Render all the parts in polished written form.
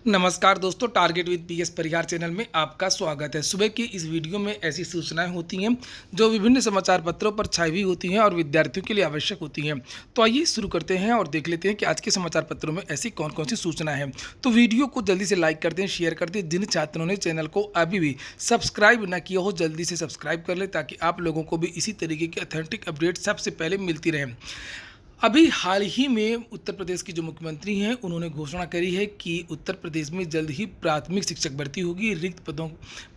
नमस्कार दोस्तों, target with PS Parihar channel में आपका स्वागत है। सुबह की इस वीडियो में ऐसी सूचनाएं होती हैं जो विभिन्न समाचार पत्रों पर छाई हुई होती हैं और विद्यार्थियों के लिए आवश्यक होती हैं। तो आइए शुरू करते हैं और देख लेते हैं कि आज के समाचार पत्रों में ऐसी कौन कौन सी सूचनाएं हैं। तो वीडियो को जल्दी से लाइक कर दें, शेयर कर दें। जिन छात्रों ने चैनल को अभी भी सब्सक्राइब न किया हो जल्दी से सब्सक्राइब कर लें ताकि आप लोगों को भी इसी तरीके की ऑथेंटिक अपडेट सबसे पहले मिलती रहे। अभी हाल ही में उत्तर प्रदेश की जो मुख्यमंत्री हैं उन्होंने घोषणा करी है कि उत्तर प्रदेश में जल्द ही प्राथमिक शिक्षक भर्ती होगी। रिक्त पदों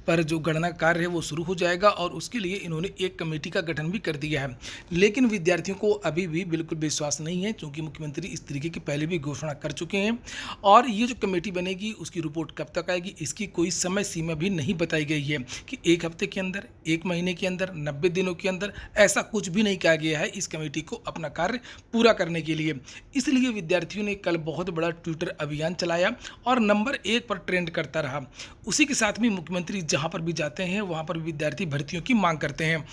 पर जो गणना कार्य है वो शुरू हो जाएगा और उसके लिए इन्होंने एक कमेटी का गठन भी कर दिया है। लेकिन विद्यार्थियों को अभी भी बिल्कुल विश्वास नहीं है क्योंकि मुख्यमंत्री इस तरीके की पहले भी घोषणा कर चुके हैं और ये जो कमेटी बनेगी उसकी रिपोर्ट कब तक आएगी इसकी कोई समय सीमा भी नहीं बताई गई है कि एक हफ्ते के अंदर, एक महीने के अंदर, 90 दिनों के अंदर, ऐसा कुछ भी नहीं कहा गया है इस कमेटी को अपना कार्य पूरा करने के लिए। इसलिए विद्यार्थियों ने कल बहुत बड़ा ट्विटर अभियान चलाया और नंबर 1 पर ट्रेंड करता रहा। उसी के साथ में मुख्यमंत्री जहां पर भी जाते हैं वहां पर विद्यार्थी भर्तियों की मांग करते हैं।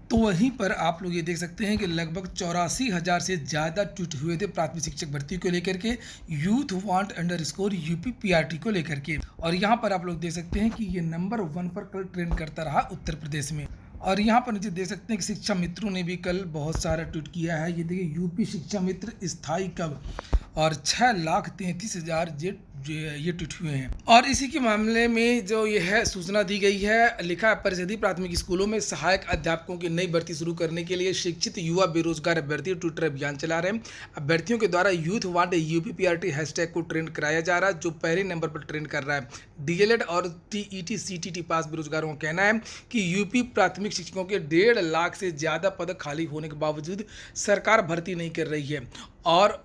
तो वहीं पर आप लोग ये देख सकते हैं कि लगभग 84,000 से ज़्यादा ट्वीट हुए थे प्राथमिक शिक्षक भर्ती को लेकर के, youth want underscore UP PRT को लेकर के। और यहाँ पर आप लोग देख सकते हैं कि ये नंबर 1 पर कल ट्रेंड करता रहा उत्तर प्रदेश में। और यहाँ पर नीचे देख सकते हैं कि शिक्षा मित्रों ने भी कल बहुत सारा ट्वीट किया है। ये देखिए, यूपी शिक्षा मित्र स्थायी कब, और 6,33,000 ये ट्वीट हुए हैं। और इसी के मामले में जो यह सूचना दी गई है, लिखा है परिषदीय प्राथमिक स्कूलों में सहायक अध्यापकों की नई भर्ती शुरू करने के लिए शिक्षित युवा बेरोजगार अभ्यर्थी ट्विटर अभियान चला रहे हैं। अभ्यर्थियों के द्वारा youth want UP PRT hashtag को ट्रेंड कराया जा रहा है जो पहले नंबर पर ट्रेंड कर रहा है। डीएलएड और टीईटी सीटीटी पास बेरोजगारों का कहना है कि यूपी प्राथमिक शिक्षकों के 1.5 लाख से ज़्यादा पद खाली होने के बावजूद सरकार भर्ती नहीं कर रही है। और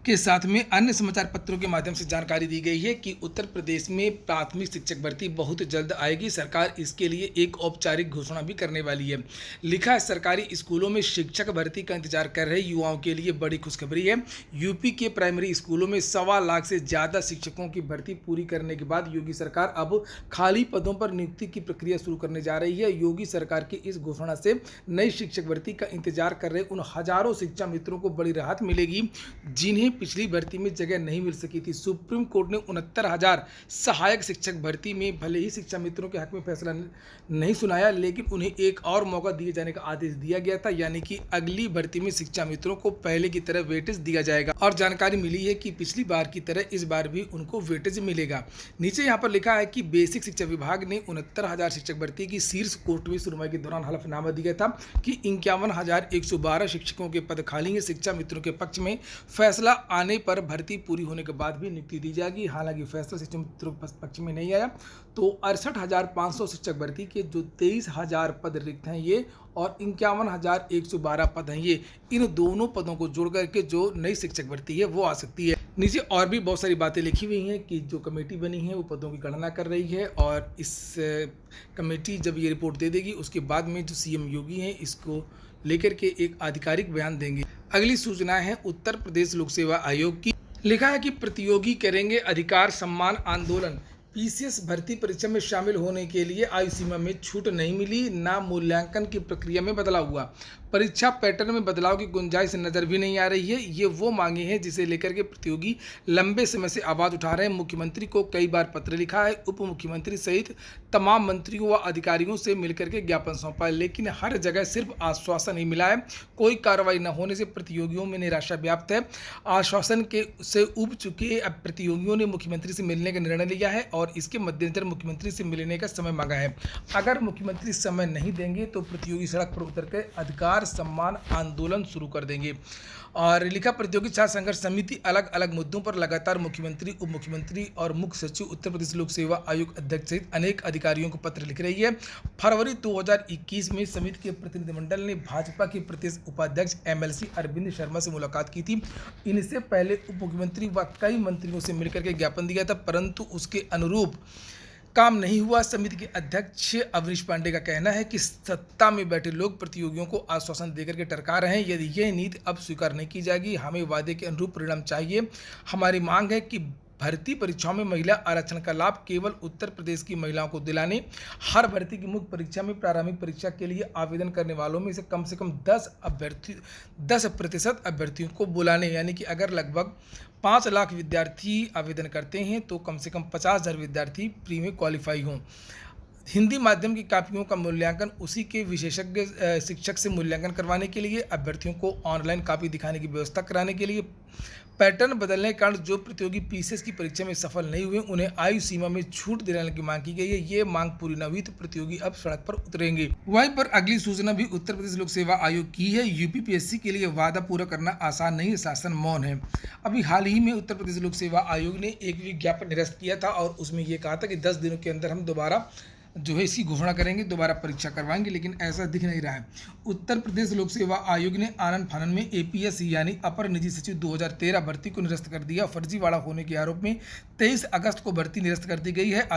के साथ में अन्य समाचार पत्रों के माध्यम से जानकारी दी गई है कि उत्तर प्रदेश में प्राथमिक शिक्षक भर्ती बहुत जल्द आएगी। सरकार इसके लिए एक औपचारिक घोषणा भी करने वाली है। लिखा है, सरकारी स्कूलों में शिक्षक भर्ती का इंतजार कर रहे युवाओं के लिए बड़ी खुशखबरी है। यूपी के प्राइमरी स्कूलों में 1.25 लाख से ज़्यादा शिक्षकों की भर्ती पूरी करने के बाद योगी सरकार अब खाली पदों पर नियुक्ति की प्रक्रिया शुरू करने जा रही है। योगी सरकार की इस घोषणा से नई शिक्षक भर्ती का इंतजार कर रहे उन हजारों शिक्षा मित्रों को बड़ी राहत मिलेगी जिन्हें पिछली भर्ती में जगह नहीं मिल सकी थी। सुप्रीम कोर्ट ने 69,000 सहायक शिक्षक भर्ती में भले ही शिक्षा मित्रों के हक में फैसला नहीं सुनाया, लेकिन उन्हें एक और मौका दिए जाने का आदेश दिया गया था, यानी कि अगली भर्ती में शिक्षा मित्रों को पहले की तरह वेटेज दिया जाएगा। और जानकारी मिली है कि पिछली बार की तरह इस बार भी उनको वेटेज मिलेगा। नीचे यहाँ पर लिखा है कि बेसिक शिक्षा विभाग ने 69,000 शिक्षक भर्ती की शीर्ष कोर्ट में सुनवाई के दौरान हलफनामा दिया था कि 51,112 शिक्षकों के पद खाली हैं। शिक्षा मित्रों के पक्ष में फैसला आने पर भर्ती पूरी होने के बाद भी नियुक्ति दी जाएगी। हालांकि फैसला शिक्षक मित्रों के पक्ष में नहीं आया तो 68,500 शिक्षक भर्ती के जो 23,000 पद रिक्त हैं ये, और 51,112 पद हैं ये, इन दोनों पदों को जोड़ करके जो नई शिक्षक भर्ती है वो आ सकती है। नीचे और भी बहुत सारी बातें लिखी हुई हैं कि जो कमेटी बनी है वो पदों की गणना कर रही है और इस कमेटी जब ये रिपोर्ट दे देगी उसके बाद में जो सीएम योगी हैं इसको लेकर के एक आधिकारिक बयान देंगे। अगली सूचना है उत्तर प्रदेश लोक सेवा आयोग की। लिखा है कि प्रतियोगी करेंगे अधिकार सम्मान आंदोलन। पीसीएस भर्ती परीक्षा में शामिल होने के लिए आयु सीमा में छूट नहीं मिली, ना मूल्यांकन की प्रक्रिया में बदलाव हुआ। परीक्षा पैटर्न में बदलाव की गुंजाइश नजर भी नहीं आ रही है। ये वो मांगे हैं जिसे लेकर के प्रतियोगी लंबे समय से आवाज उठा रहे हैं। मुख्यमंत्री को कई बार पत्र लिखा है, उप मुख्यमंत्री सहित तमाम मंत्रियों व अधिकारियों से मिलकर के ज्ञापन सौंपा है, लेकिन हर जगह सिर्फ आश्वासन ही मिला है। कोई कार्रवाई न होने से प्रतियोगियों में निराशा व्याप्त है। आश्वासन के से उब चुके अब प्रतियोगियों ने मुख्यमंत्री से मिलने का निर्णय लिया है और इसके मद्देनजर मुख्यमंत्री से मिलने का समय मांगा है। अगर मुख्यमंत्री समय नहीं देंगे तो प्रतियोगी सड़क पर उतर कर अधिकार सम्मान आंदोलन शुरू कर देंगे। और लिखा, प्रतियोगी छात्र संघर्ष समिति अलग अलग मुद्दों पर लगातार मुख्यमंत्री, उप मुख्यमंत्री और मुख्य सचिव, उत्तर प्रदेश लोक सेवा आयोग अध्यक्ष सहित अनेक अधिकारियों को पत्र लिख रही है। फरवरी 2021 में समिति के प्रतिनिधिमंडल ने भाजपा के प्रदेश उपाध्यक्ष एमएलसी अरविंद शर्मा से मुलाकात की थी। इनसे पहले उप मुख्यमंत्री व कई मंत्रियों से मिलकर के ज्ञापन दिया था, परंतु उसके अनुरूप काम नहीं हुआ। समिति के अध्यक्ष अवनीश पांडे का कहना है कि सत्ता में बैठे लोग प्रतियोगियों को आश्वासन देकर के टरका रहे हैं। यदि यह नीति अब स्वीकार नहीं की जाएगी, हमें वादे के अनुरूप परिणाम चाहिए। हमारी मांग है कि भर्ती परीक्षाओं में महिला आरक्षण का लाभ केवल उत्तर प्रदेश की महिलाओं को दिलाने, हर भर्ती की मुख्य परीक्षा में प्रारंभिक परीक्षा के लिए आवेदन करने वालों में से कम 10% अभ्यर्थियों को बुलाने, यानी कि अगर लगभग 5 लाख विद्यार्थी आवेदन करते हैं तो कम से कम 50,000 विद्यार्थी प्री में क्वालिफाई हों। हिंदी माध्यम की कापियों का मूल्यांकन उसी के विशेषज्ञ शिक्षक से मूल्यांकन करवाने के लिए, अभ्यर्थियों को ऑनलाइन कापी दिखाने की व्यवस्था कराने के लिए, पैटर्न बदलने के कारण जो प्रतियोगी पीसीएस की परीक्षा में सफल नहीं हुए उन्हें आयु सीमा में छूट दिलाने की मांग की गई है। ये मांग पूरी न हुई तो प्रतियोगी अब सड़क पर उतरेंगे। वहीं पर अगली सूचना भी उत्तर प्रदेश लोक सेवा आयोग की है। यूपीपीएससी के लिए वादा पूरा करना आसान नहीं, शासन मौन है। अभी हाल ही में उत्तर प्रदेश लोक सेवा आयोग ने एक विज्ञापन निरस्त किया था और उसमें यह कहा था कि 10 दिनों के अंदर हम दोबारा जो है इसकी घोषणा करेंगे, दोबारा परीक्षा करवाएंगे, लेकिन ऐसा दिख नहीं रहा है। उत्तर प्रदेश लोक सेवा आयोग ने आनन फानन में एपीएस यानी अपर निजी सचिव 2013 भर्ती को निरस्त कर दिया। फर्जीवाड़ा होने के आरोप में 23 अगस्त को भर्ती निरस्त कर दी गई है।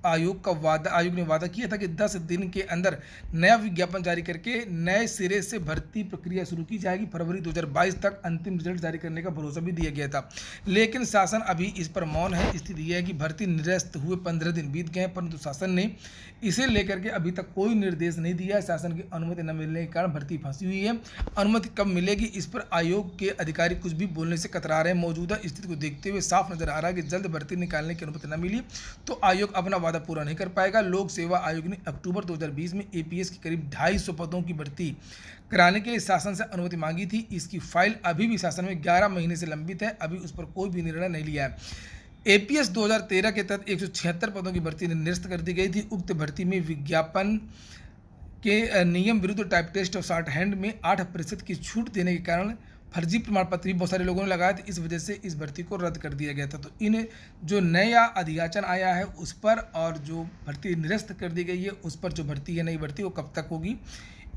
आयोग ने वादा किया था कि 10 दिन के अंदर नया विज्ञापन जारी करके नए सिरे से भर्ती प्रक्रिया शुरू की जाएगी। फरवरी 2022 तक अंतिम रिजल्ट जारी करने का भरोसा भी दिया गया था, लेकिन शासन अभी इस पर मौन है। स्थिति यह है कि भर्ती निरस्त हुए 15 दिन बीत गए, परंतु शासन ने इसे लेकर के अभी तक कोई निर्देश नहीं दिया है। शासन की अनुमति न मिलने के कारण भर्ती फंसी हुई है। अनुमति कब मिलेगी, इस पर आयोग के अधिकारी कुछ भी बोलने से कतरा रहे हैं। मौजूदा स्थिति को देखते हुए साफ नजर आ रहा है कि जल्द भर्ती निकालने की अनुमति न मिली तो आयोग अपना वादा पूरा नहीं कर पाएगा। लोक सेवा आयोग ने अक्टूबर 2020 में एपीएस की करीब 250 पदों की भर्ती कराने के लिए शासन से अनुमति मांगी थी। इसकी फाइल अभी भी शासन में 11 महीने से लंबित है, अभी उस पर कोई भी निर्णय नहीं लिया है। एपीएस 2013 के तहत 176 पदों की भर्ती निरस्त कर दी गई थी। उक्त भर्ती में विज्ञापन के नियम विरुद्ध टाइप टेस्ट और शॉर्ट हैंड में 8% की छूट देने के कारण फर्जी प्रमाण पत्र भी बहुत सारे लोगों ने लगाए थे। इस वजह से इस भर्ती को रद्द कर दिया गया था। तो इन जो नया अधियाचन आया है उस पर और जो भर्ती निरस्त कर दी गई है उस पर जो भर्ती है नई भर्ती वो कब तक होगी,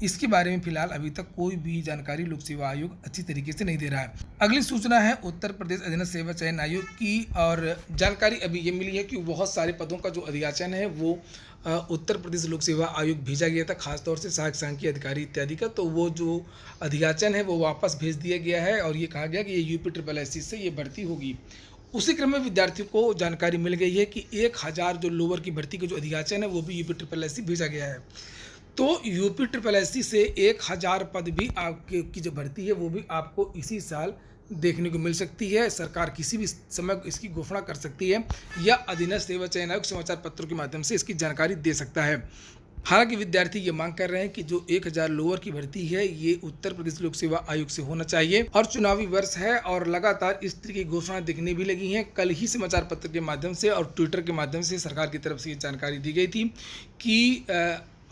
इसके बारे में फिलहाल अभी तक कोई भी जानकारी लोक सेवा आयोग अच्छी तरीके से नहीं दे रहा है। अगली सूचना है उत्तर प्रदेश अधीनस्थ सेवा चयन आयोग की, और जानकारी अभी ये मिली है कि बहुत सारे पदों का जो अधियाचन है वो उत्तर प्रदेश लोक सेवा आयोग भेजा गया था, खासतौर से सहायक सांख्यिकी अधिकारी इत्यादि का। तो वो जो अधियाचन है वो वापस भेज दिया गया है और ये कहा गया कि ये यूपीएससी से ये भर्ती होगी। उसी क्रम में विद्यार्थियों को जानकारी मिल गई है कि 1000 जो लोअर की भर्ती का जो अधियाचन है वो भी यूपीएससी भेजा गया है। तो यूपीएससी से 1000 पद भी आपकी की जो भर्ती है वो भी आपको इसी साल देखने को मिल सकती है। सरकार किसी भी समय इसकी घोषणा कर सकती है या अधीनस्थ सेवा चयन आयोग समाचार पत्रों के माध्यम से इसकी जानकारी दे सकता है। हालांकि विद्यार्थी ये मांग कर रहे हैं कि जो 1000 लोअर की भर्ती है ये उत्तर प्रदेश लोक सेवा आयोग से होना चाहिए और चुनावी वर्ष है और लगातार इस तरह की घोषणा दिखने भी लगी हैं। कल ही समाचार पत्र के माध्यम से और ट्विटर के माध्यम से सरकार की तरफ से ये जानकारी दी गई थी कि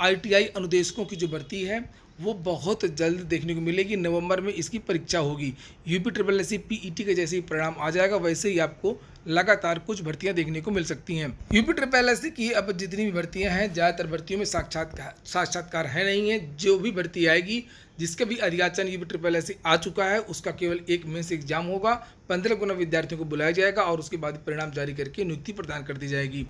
आईटीआई अनुदेशकों की जो भर्ती है वो बहुत जल्द देखने को मिलेगी। नवंबर में इसकी परीक्षा होगी। यूपीएससी पीईटी के जैसे ही परिणाम आ जाएगा वैसे ही आपको लगातार कुछ भर्तियां देखने को मिल सकती हैं। यूपीएससी की अब जितनी भी भर्तियां हैं ज़्यादातर भर्तियों में साक्षात्कार है नहीं है। जो भी भर्ती आएगी जिसका भी अधियाचन यूपीएससी आ चुका है उसका केवल एक मेंस एग्जाम होगा। 15 गुना विद्यार्थियों को बुलाया जाएगा और उसके बाद परिणाम जारी करके नियुक्ति प्रदान कर दी जाएगी।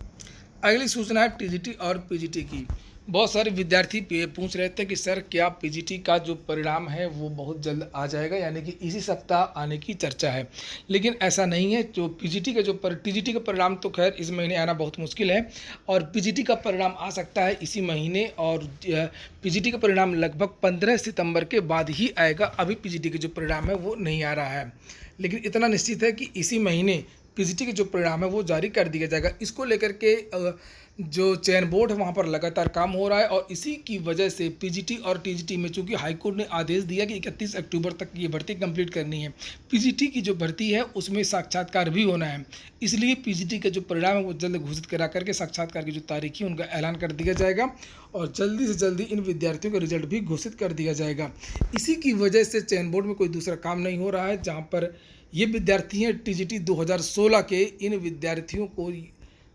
अगली सूचना है टीजीटी और पीजीटी की। बहुत सारे विद्यार्थी पूछ रहे थे कि सर क्या पीजीटी का जो परिणाम है वो बहुत जल्द आ जाएगा, यानी कि इसी सप्ताह आने की चर्चा है, लेकिन ऐसा नहीं है। जो पीजीटी का टीजीटी का परिणाम तो खैर इस महीने आना बहुत मुश्किल है और पीजीटी का परिणाम आ सकता है इसी महीने और पीजीटी का परिणाम लगभग 15 सितंबर के बाद ही आएगा। अभी पीजीटी का जो परिणाम है वो नहीं आ रहा है, लेकिन इतना निश्चित है कि इसी महीने पीजीटी के जो परिणाम है वो जारी कर दिया जाएगा। इसको लेकर के जो चयन बोर्ड है वहाँ पर लगातार काम हो रहा है और इसी की वजह से पीजीटी और टीजीटी में चूंकि हाईकोर्ट ने आदेश दिया कि 31 अक्टूबर तक ये भर्ती कंप्लीट करनी है, पीजीटी की जो भर्ती है उसमें साक्षात्कार भी होना है, इसलिए पीजीटी का जो परिणाम है वो जल्द घोषित करा करके साक्षात्कार की जो तारीख है उनका ऐलान कर दिया जाएगा और जल्दी से जल्दी इन विद्यार्थियों का रिजल्ट भी घोषित कर दिया जाएगा। इसी की वजह से चयन बोर्ड में कोई दूसरा काम नहीं हो रहा है। जहाँ पर ये विद्यार्थी हैं टीजीटी 2016 के, इन विद्यार्थियों को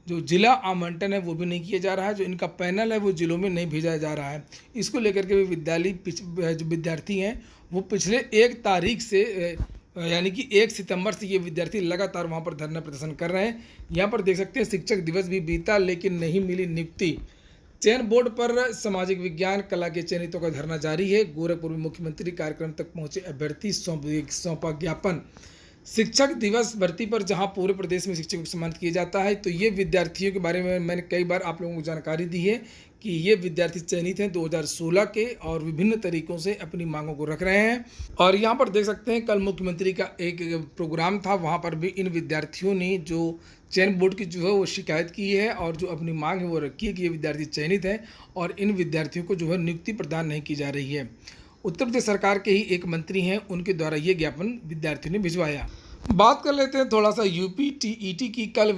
जो जिला आवंटन है वो भी नहीं किया जा रहा है। जो इनका पैनल है वो जिलों में नहीं भेजा जा रहा है। इसको लेकर के जो विद्यार्थी हैं वो पिछले 1 तारीख से यानी कि 1 सितंबर से ये विद्यार्थी लगातार वहाँ पर धरना प्रदर्शन कर रहे हैं। यहाँ पर देख सकते हैं शिक्षक दिवस भी बीता लेकिन नहीं मिली नियुक्ति। चयन बोर्ड पर सामाजिक विज्ञान कला के चयनितों का धरना जारी है। गोरखपुर में मुख्यमंत्री कार्यक्रम तक पहुंचे अभ्यर्थी सौंपा ज्ञापन। शिक्षक दिवस भर्ती पर जहां पूरे प्रदेश में शिक्षकों को सम्मानित किया जाता है, तो ये विद्यार्थियों के बारे में मैंने कई बार आप लोगों को जानकारी दी है कि ये विद्यार्थी चयनित हैं 2016 के और विभिन्न तरीकों से अपनी मांगों को रख रहे हैं। और यहाँ पर देख सकते हैं कल मुख्यमंत्री का एक प्रोग्राम था, वहाँ पर भी इन विद्यार्थियों ने जो चयन बोर्ड की जो है वो शिकायत की है और जो अपनी मांग है वो रखी है कि ये विद्यार्थी चयनित हैं और इन विद्यार्थियों को जो है नियुक्ति प्रदान नहीं की जा रही है। उत्तर प्रदेश सरकार के ही एक मंत्री हैं, उनके द्वारा ये ज्ञापन विद्यार्थियों ने भिजवाया। बात कर लेते हैं थोड़ा सा यूपी टीईटी की। कल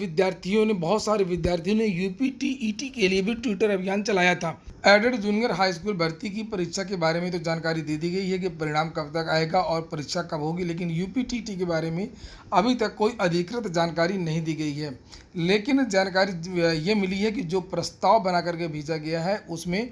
बहुत सारे विद्यार्थियों ने यूपी टीईटी के लिए भी ट्विटर अभियान चलाया था। एडेड जूनियर हाई स्कूल भर्ती की परीक्षा के बारे में तो जानकारी दे दी गई है कि परिणाम कब तक आएगा और परीक्षा कब होगी, लेकिन यूपी टीईटी के बारे में अभी तक कोई अधिकृत जानकारी नहीं दी गई है। लेकिन जानकारी ये मिली है कि जो प्रस्ताव बना करके भेजा गया है उसमें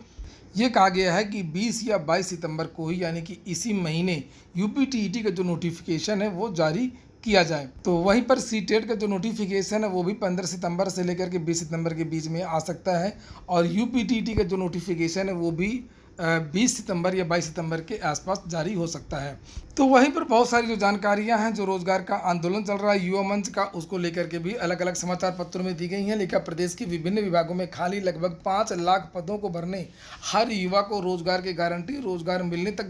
ये कहा गया है कि 20 या 22 सितंबर को ही, यानी कि इसी महीने यूपी टीईटी का जो नोटिफिकेशन है वो जारी किया जाए। तो वहीं पर सीटेट का जो नोटिफिकेशन है वो भी 15 सितंबर से लेकर के 20 सितंबर के बीच में आ सकता है और यूपी टीईटी का जो नोटिफिकेशन है वो भी 20 सितंबर या 22 सितंबर के आसपास जारी हो सकता है। तो वहीं पर बहुत सारी जो जानकारियां हैं, जो रोजगार का आंदोलन चल रहा है युवा मंच का, उसको लेकर के भी अलग अलग समाचार पत्रों में दी गई हैं। लेकिन प्रदेश के विभिन्न विभागों में खाली लगभग 5 लाख पदों को भरने, हर युवा को रोजगार की गारंटी, रोजगार मिलने तक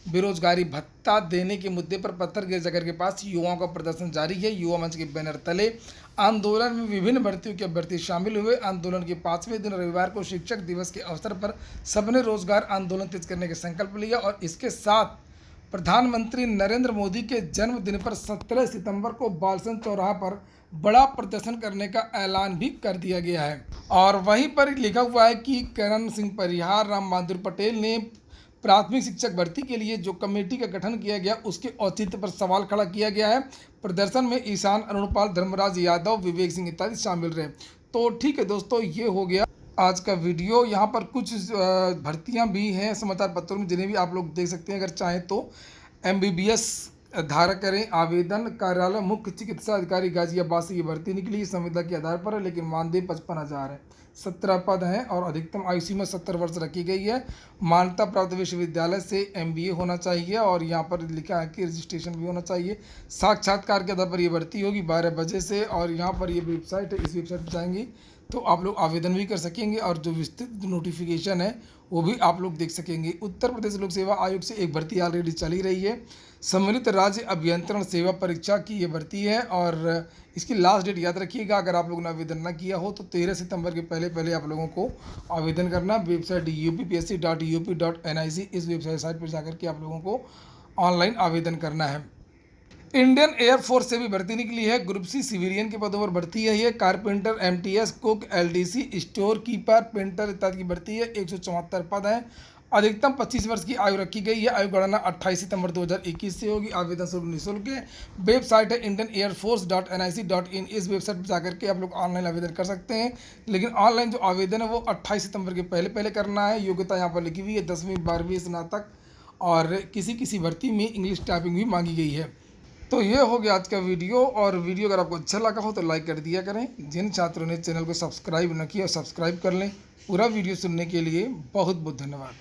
बेरोजगारी भत्ता देने के मुद्दे पर पत्थर गिरजाघर के पास युवाओं का प्रदर्शन जारी है। युवा मंच के बैनर तले आंदोलन में विभिन्न भर्तियों के अभ्यर्थी शामिल हुए। आंदोलन के 5वें दिन रविवार को शिक्षक दिवस के अवसर पर सबने रोजगार आंदोलन तेज करने का संकल्प लिया और इसके साथ प्रधानमंत्री नरेंद्र मोदी के जन्मदिन पर 17 सितंबर को बालसन चौराहा पर बड़ा प्रदर्शन करने का ऐलान भी कर दिया गया है। और वहीं पर लिखा हुआ है कि करण सिंह परिहार, राम बहादुर पटेल ने प्राथमिक शिक्षक भर्ती के लिए जो कमेटी का गठन किया गया उसके औचित्य पर सवाल खड़ा किया गया है। प्रदर्शन में ईशान, अरुणपाल, धर्मराज यादव, विवेक सिंह इत्यादि शामिल रहे। तो ठीक है दोस्तों, ये हो गया आज का वीडियो। यहाँ पर कुछ भर्तियाँ भी हैं समाचार पत्रों में जिन्हें भी आप लोग देख सकते हैं अगर चाहें तो। MBBS धारक करें आवेदन। कार्यालय मुख्य चिकित्सा अधिकारी गाजियाबाद से ये भर्ती निकली, संविदा के आधार पर है, लेकिन मानदेय 55,000 है। 17 पद हैं और अधिकतम आयु सीमा 70 वर्ष रखी गई है। मान्यता प्राप्त विश्वविद्यालय से MBA होना चाहिए और यहाँ पर लिखा है कि रजिस्ट्रेशन भी होना चाहिए। साक्षात्कार के आधार पर ये भर्ती होगी 12 बजे से और यहाँ पर ये वेबसाइट है, इस वेबसाइट पर जाएंगे तो आप लोग आवेदन भी कर सकेंगे और जो विस्तृत नोटिफिकेशन है वो भी आप लोग देख सकेंगे। उत्तर प्रदेश लोक सेवा आयोग से एक भर्ती ऑलरेडी चली रही है, सम्मिलित राज्य अभियंत्रण सेवा परीक्षा की ये भर्ती है और इसकी लास्ट डेट याद रखिएगा। अगर आप लोगों ने आवेदन ना किया हो तो 13 सितंबर के पहले आप लोगों को आवेदन करना। वेबसाइट uppsc.up.nic, इस वेबसाइट पर जाकर के आप लोगों को ऑनलाइन आवेदन करना है। इंडियन एयरफोर्स से भी भर्ती निकली है। ग्रुप सी सिविलियन के पदों पर भर्ती है। ये carpenter, MTS, cook, LDC, store keeper, painter इत्यादि की भर्ती है। 174 पद हैं। अधिकतम 25 वर्ष की आयु रखी गई है। आयु गणना 28 सितंबर 2021 से होगी। आवेदन शुल्क निःशुल्क है। वेबसाइट है indianeairforce.nic.in, इस वेबसाइट पर जाकर के आप लोग ऑनलाइन आवेदन कर सकते हैं। लेकिन ऑनलाइन जो आवेदन है वो 28 सितंबर के पहले करना है। योग्यता यहाँ पर लिखी हुई है 10वीं 12वीं स्नातक और किसी भर्ती में इंग्लिश टाइपिंग भी मांगी गई है। तो ये हो गया आज का वीडियो। और वीडियो अगर आपको अच्छा लगा हो तो लाइक कर दिया करें। जिन छात्रों ने चैनल को सब्सक्राइब न किया सब्सक्राइब कर लें। पूरा वीडियो सुनने के लिए बहुत बहुत धन्यवाद।